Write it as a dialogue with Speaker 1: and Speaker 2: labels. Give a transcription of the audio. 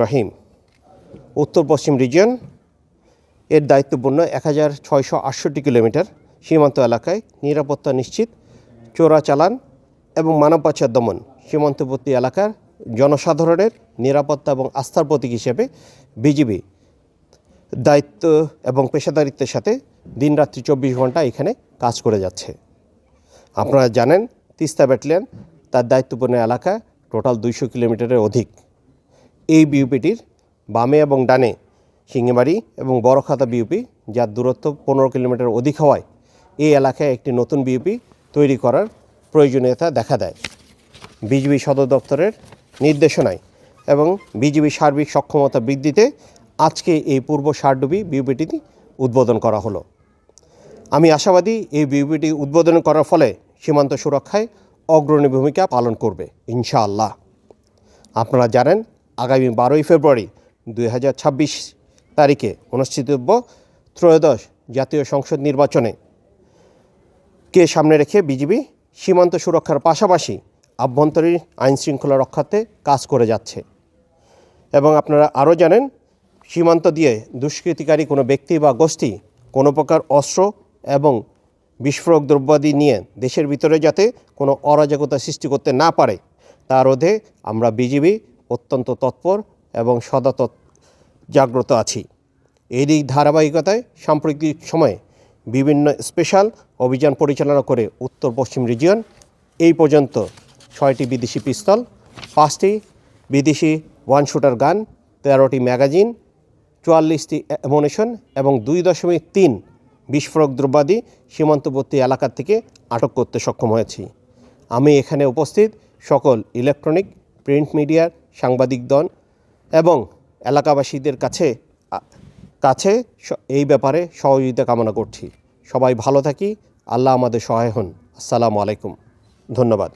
Speaker 1: রহিম উত্তর পশ্চিম রিজিয়ন এর দায়িত্বপূর্ণ 1668 কিলোমিটার সীমান্ত এলাকায় নিরাপত্তা নিশ্চিত, চোরাচালান এবং মানব পাচার দমন, সীমান্তবর্তী এলাকার জনসাধারণের নিরাপত্তা এবং আস্থার প্রতীক হিসেবে বিজিবি দায়িত্ব এবং পেশাদারিত্বের সাথে দিনরাত্রি 24 ঘন্টা এখানে কাজ করে যাচ্ছে। আপনারা জানেন তিস্তা ব্যাটালিয়ন তার দায়িত্বপূর্ণ এলাকা টোটাল 200 কিলোমিটারের অধিক। এই বিউপিটির বামে এবং ডানে সিঙ্গিমারি এবং বড়খাতা বিউপি, যার দূরত্ব 15 কিলোমিটার অধিক হওয়ায় এই এলাকায় একটি নতুন বিউপি তৈরি করার প্রয়োজনীয়তা দেখা দেয়। বিজিবি সদর দপ্তরের নির্দেশনায় এবং বিজিবি সার্বিক সক্ষমতা বৃদ্ধিতে আজকে এই পূর্ব ষাটডুবি বিউপিটি উদ্বোধন করা হলো। আমি আশাবাদী এই বিউপিটি উদ্বোধন করার ফলে সীমান্ত সুরক্ষায় অগ্রণী ভূমিকা পালন করবে ইনশাআল্লাহ। আপনারা জানেন আগামী 12ই ফেব্রুয়ারি 2026 তারিখে অনুষ্ঠিতব্য ত্রয়োদশ জাতীয় সংসদ নির্বাচনে কে সামনে রেখে বিজিবি সীমান্ত সুরক্ষার পাশাপাশি আভ্যন্তরীণ আইনশৃঙ্খলা রক্ষার্থে কাজ করে যাচ্ছে। এবং আপনারা আরও জানেন সীমান্ত দিয়ে দুষ্কৃতিকারী কোনো ব্যক্তি বা গোষ্ঠী কোনো প্রকার অস্ত্র এবং বিস্ফোরক দ্রব্যাদি নিয়ে দেশের ভিতরে যাতে কোনো অরাজকতা সৃষ্টি করতে না পারে তার রোধে আমরা বিজিবি অত্যন্ত তৎপর এবং সদা জাগ্রত আছি। এরই ধারাবাহিকতায় সাম্প্রতিক সময়ে বিভিন্ন স্পেশাল অভিযান পরিচালনা করে উত্তর পশ্চিম রিজিয়ন এই পর্যন্ত 6টি বিদেশি পিস্তল, 5টি বিদেশি one shooter gun, 13টি magazine, 44টি ammunition এবং 2.3 বিস্ফোরক দ্রব্যাদি সীমান্তবর্তী এলাকা থেকে আটক করতে সক্ষম হয়েছি। আমি এখানে উপস্থিত সকল ইলেকট্রনিক প্রিন্ট মিডিয়ার সাংবাদিকগণ এবং এলাকাবাসীদের কাছে এই ব্যাপারে সহযোগিতা কামনা করছি। সবাই ভালো থাকি, আল্লাহ আমাদের সহায় হন। আসসালামু আলাইকুম, ধন্যবাদ।